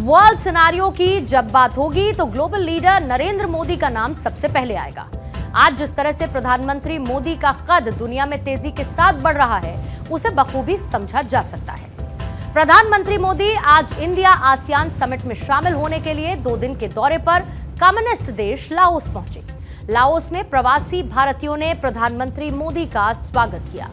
World scenario की जब बात होगी तो ग्लोबल लीडर नरेंद्र मोदी का नाम सबसे पहले आएगा। आज जिस तरह से प्रधानमंत्री मोदी का कद दुनिया में तेजी के साथ बढ़ रहा है, उसे बखूबी समझा जा सकता है। प्रधानमंत्री मोदी आज इंडिया आसियान समिट में शामिल होने के लिए 2 दिन के दौरे पर कम्युनिस्ट देश लाओस पहुंचे। लाओस में प्रवासी भारतीयों ने प्रधानमंत्री मोदी का स्वागत किया।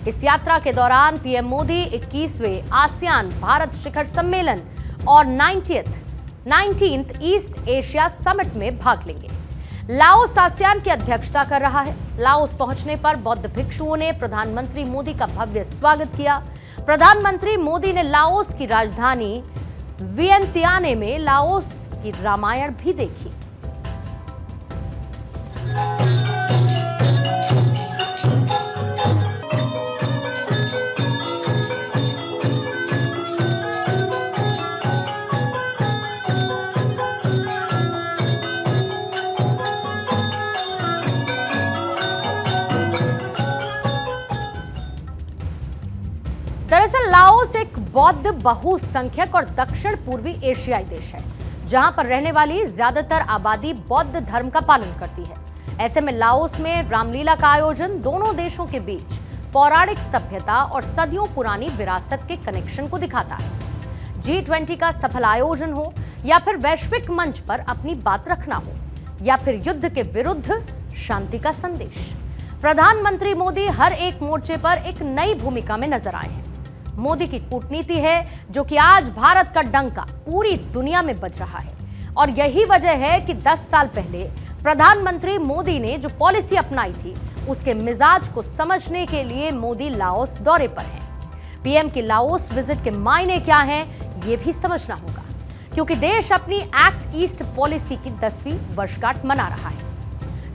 इस यात्रा के दौरान पीएम मोदी 21वें आसियान भारत शिखर सम्मेलन और 19th ईस्ट एशिया समिट में भाग लेंगे। लाओस आसियान की अध्यक्षता कर रहा है। लाओस पहुंचने पर बौद्ध भिक्षुओं ने प्रधानमंत्री मोदी का भव्य स्वागत किया। प्रधानमंत्री मोदी ने लाओस की राजधानी वियंतियाने में लाओस की रामायण भी देखी। दरअसल लाओस एक बौद्ध बहुसंख्यक और दक्षिण पूर्वी एशियाई देश है, जहां पर रहने वाली ज्यादातर आबादी बौद्ध धर्म का पालन करती है। ऐसे में लाओस में रामलीला का आयोजन दोनों देशों के बीच पौराणिक सभ्यता और सदियों पुरानी विरासत के कनेक्शन को दिखाता है। G20 का सफल आयोजन हो या फिर वैश्विक मंच पर अपनी बात रखना हो या फिर युद्ध के विरुद्ध शांति का संदेश, प्रधानमंत्री मोदी हर एक मोर्चे पर एक नई भूमिका में नजर आए हैं। मोदी की कूटनीति है जो कि आज भारत का डंका पूरी दुनिया में बज रहा है, और यही वजह है कि 10 साल पहले प्रधानमंत्री मोदी ने जो पॉलिसी अपनाई थी, उसके मिजाज को समझने के लिए मोदी लाओस दौरे पर हैं। पीएम की लाओस विजिट के मायने क्या हैं, ये भी समझना होगा, क्योंकि देश अपनी एक्ट ईस्ट पॉलिसी की 10वीं वर्षगांठ मना रहा है।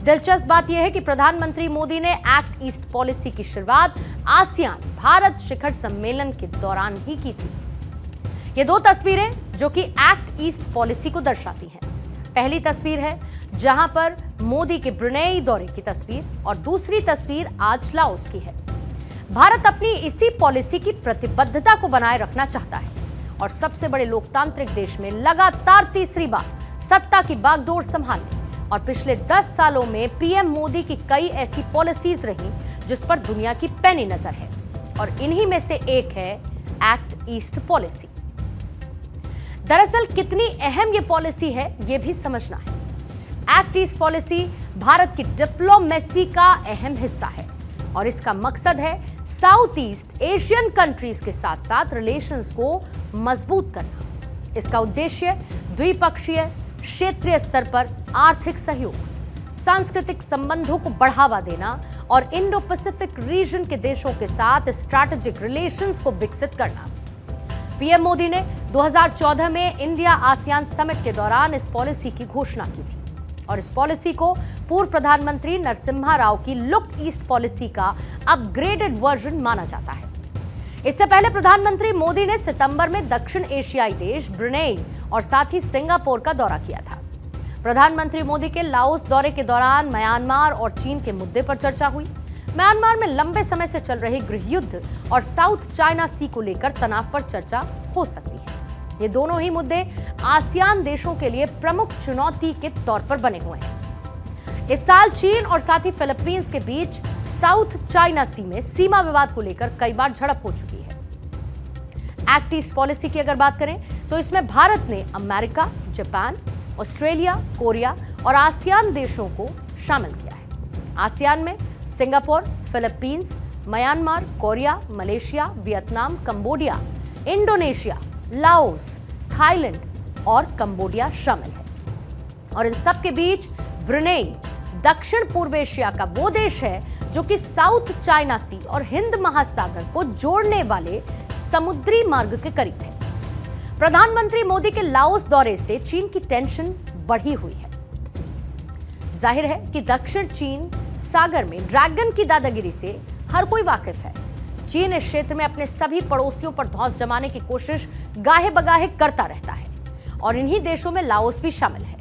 दिलचस्प बात यह है कि प्रधानमंत्री मोदी ने एक्ट ईस्ट पॉलिसी की शुरुआत आसियान भारत शिखर सम्मेलन के दौरान ही की थी। ये 2 तस्वीरें जो कि एक्ट ईस्ट पॉलिसी को दर्शाती हैं। पहली तस्वीर है जहां पर मोदी के ब्रुनेई दौरे की तस्वीर, और दूसरी तस्वीर आज लाओस की है। भारत अपनी इसी पॉलिसी की प्रतिबद्धता को बनाए रखना चाहता है और सबसे बड़े लोकतांत्रिक देश में लगातार तीसरी बार सत्ता की बागडोर संभालने, और पिछले 10 सालों में पीएम मोदी की कई ऐसी पॉलिसीज रही जिस पर दुनिया की पैनी नजर है, और इन्हीं में से एक है एक्ट ईस्ट पॉलिसी। दरअसल कितनी अहम ये पॉलिसी है, ये भी समझना है। एक्ट ईस्ट पॉलिसी भारत की डिप्लोमेसी का अहम हिस्सा है, और इसका मकसद है साउथ ईस्ट एशियन कंट्रीज के साथ साथ रिलेशंस को मजबूत करना। इसका उद्देश्य द्विपक्षीय क्षेत्रीय स्तर पर आर्थिक सहयोग, सांस्कृतिक संबंधों को बढ़ावा देना और इंडो पैसिफिक रीजन के देशों के साथ स्ट्रैटेजिक रिलेशंस को विकसित करना। पीएम मोदी ने 2014 में इंडिया आसियान समिट के दौरान इस पॉलिसी की घोषणा की थी, और इस पॉलिसी को पूर्व प्रधानमंत्री नरसिम्हा राव की लुक ईस्ट पॉलिसी का अपग्रेडेड वर्जन माना जाता है। इससे पहले प्रधानमंत्री मोदी ने सितंबर में दक्षिण एशियाई देश ब्रुनेई और साथ ही सिंगापुर का दौरा किया था। प्रधानमंत्री मोदी के लाओस दौरे के दौरान म्यांमार और चीन के मुद्दे पर चर्चा हुई। म्यांमार में लंबे समय से चल रहे गृह युद्ध और साउथ चाइना सी को लेकर तनाव पर चर्चा हो सकती है। ये दोनों ही मुद्दे आसियान देशों के लिए प्रमुख चुनौती के तौर पर बने हुए हैं। इस साल चीन और साथ ही फिलीपींस के बीच साउथ चाइना सी में सीमा विवाद को लेकर कई बार झड़प हो चुकी है। एक्ट ईस्ट पॉलिसी की अगर बात करें तो इसमें भारत ने अमेरिका, जापान, ऑस्ट्रेलिया, कोरिया और आसियान देशों को शामिल किया है। आसियान में Singapore, Philippines, Myanmar, Korea, Malaysia, Vietnam, Cambodia, Indonesia, Laos, Thailand और कंबोडिया शामिल है, और इन सब के बीच ब्रुनेई दक्षिण पूर्व एशिया का वो देश है जो कि साउथ चाइना सी और हिंद महासागर को जोड़ने वाले समुद्री मार्ग के करीब है। प्रधानमंत्री मोदी के लाओस दौरे से चीन की टेंशन बढ़ी हुई है। जाहिर है कि दक्षिण चीन सागर में ड्रैगन की दादागिरी से हर कोई वाकिफ है। चीन इस क्षेत्र में अपने सभी पड़ोसियों पर धौंस जमाने की कोशिश गाहे बगाहे करता रहता है, और इन्हीं देशों में लाओस भी शामिल है।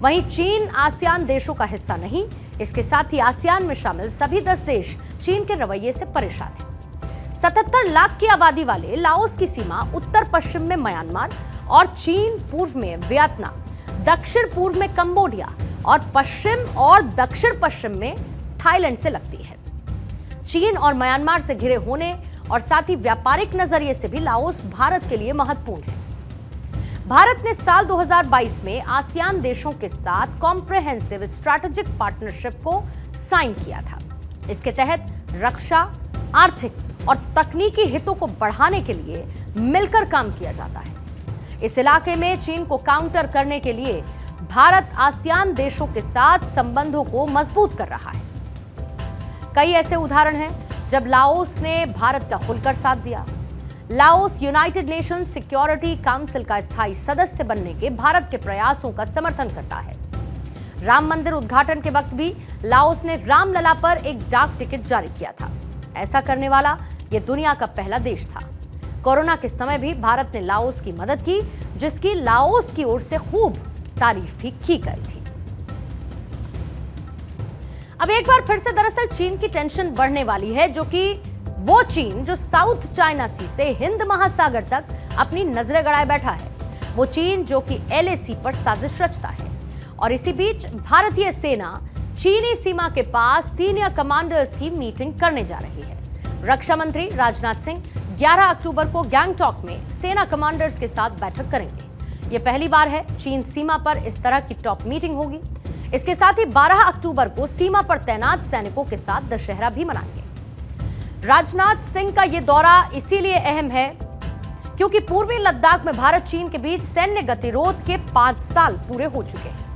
वहीं चीन आसियान देशों का हिस्सा नहीं, इसके साथ ही आसियान में शामिल सभी 10 देश चीन के रवैये से परेशान हैं। 77 लाख की आबादी वाले लाओस की सीमा उत्तर पश्चिम में म्यांमार और चीन, पूर्व में वियतनाम, दक्षिण पूर्व में कंबोडिया और पश्चिम और दक्षिण पश्चिम में थाईलैंड से लगती है। चीन और म्यांमार से घिरे होने और साथ ही व्यापारिक नजरिए से भी लाओस भारत के लिए महत्वपूर्ण है। भारत ने साल 2022 में आसियान देशों के साथ कॉम्प्रिहेंसिव स्ट्रैटेजिक पार्टनरशिप को साइन किया था। इसके तहत रक्षा, आर्थिक और तकनीकी हितों को बढ़ाने के लिए मिलकर काम किया जाता है। इस इलाके में चीन को काउंटर करने के लिए भारत आसियान देशों के साथ संबंधों को मजबूत कर रहा है। कई ऐसे उदाहरण हैं जब लाओस ने भारत का खुलकर साथ दिया। Laos United Nations security council का स्थायी सदस्य बनने के भारत के प्रयासों का समर्थन करता है। राम मंदिर उद्घाटन के वक्त भी लाओस ने रामलला पर एक डाक टिकट जारी किया था। ऐसा करने वाला यह दुनिया का पहला देश था। कोरोना के समय भी भारत ने लाओस की मदद की, जिसकी लाओस की ओर से खूब तारीफ भी की गई थी। अब एक बार फिर से दरअसल चीन की टेंशन बढ़ने वाली है, जो कि वो चीन जो साउथ चाइना सी से हिंद महासागर तक अपनी नजरें गड़ाए बैठा है। वो चीन जो कि LAC पर साजिश रचता है। और इसी बीच भारतीय सेना चीनी सीमा के पास सीनियर कमांडर्स की मीटिंग करने जा रही है। रक्षा मंत्री राजनाथ सिंह 11 अक्टूबर को गैंगटॉक में सेना कमांडर्स के साथ बैठक करेंगे। यह पहली बार है चीन सीमा पर इस तरह की टॉप मीटिंग होगी। इसके साथ ही 12 अक्टूबर को सीमा पर तैनात सैनिकों के साथ दशहरा भी मनाएंगे। राजनाथ सिंह का यह दौरा इसीलिए अहम है क्योंकि पूर्वी लद्दाख में भारत चीन के बीच सैन्य गतिरोध के 5 साल पूरे हो चुके हैं।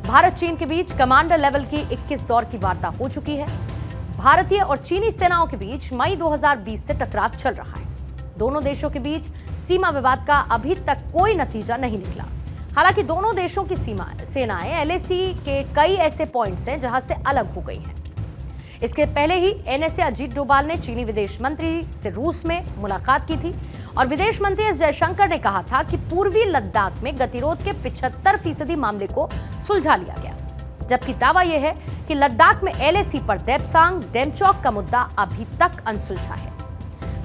भारत चीन के बीच कमांडर लेवल की 21 दौर की वार्ता हो चुकी है। भारतीय और चीनी सेनाओं के बीच मई 2020 से टकराव चल रहा है। दोनों देशों के बीच सीमा विवाद का अभी तक कोई नतीजा नहीं निकला। हालांकि दोनों देशों की सेनाएं LAC के कई ऐसे पॉइंट्स हैं जहां से अलग हो गई हैं। इसके पहले ही NSA अजीत डोभाल ने चीनी विदेश मंत्री से रूस में मुलाकात की थी और विदेश मंत्री एस जयशंकर ने कहा था कि पूर्वी लद्दाख में गतिरोध के 75% मामले को सुलझा लिया गया, जबकि दावा यह है कि लद्दाख में LAC पर देपसांग डेमचौक का मुद्दा अभी तक अनसुलझा है।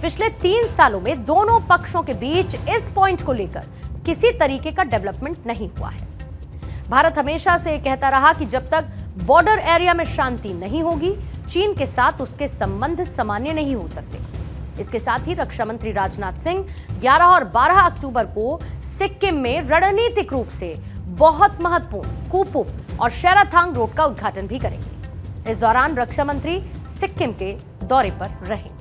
पिछले 3 सालों में दोनों पक्षों के बीच इस पॉइंट को लेकर किसी तरीके का डेवलपमेंट नहीं हुआ है। भारत हमेशा से कहता रहा कि जब तक बॉर्डर एरिया में शांति नहीं होगी, चीन के साथ उसके संबंध सामान्य नहीं हो सकते। इसके साथ ही रक्षा मंत्री राजनाथ सिंह 11 और 12 अक्टूबर को सिक्किम में रणनीतिक रूप से बहुत महत्वपूर्ण कुपुप और शेराथांग रोड का उद्घाटन भी करेंगे। इस दौरान रक्षा मंत्री सिक्किम के दौरे पर रहेंगे।